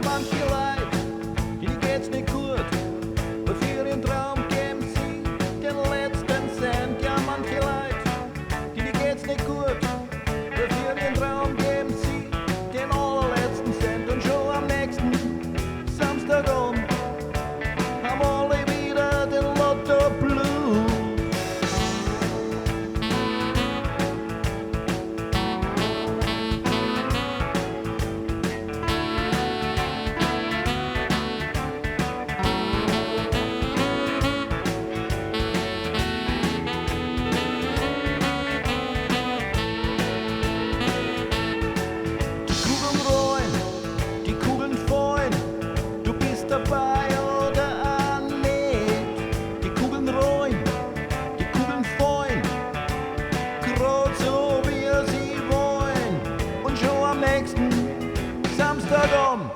Ja, manche Leute, die geht's nicht gut, und für ihren Traum geben sie den letzten Cent. Ja, manche Leute, die geht's nicht gut, und für ihren Traum geben sie den allerletzten Cent. Und schon am nächsten Samstagabend haben alle wieder den Lotto Blues. Die Kugeln fallen, du bist dabei oder auch nicht. Die Kugeln rollen, die Kugeln fallen, grad so wie sie wollen. Und schon am nächsten Samstagabend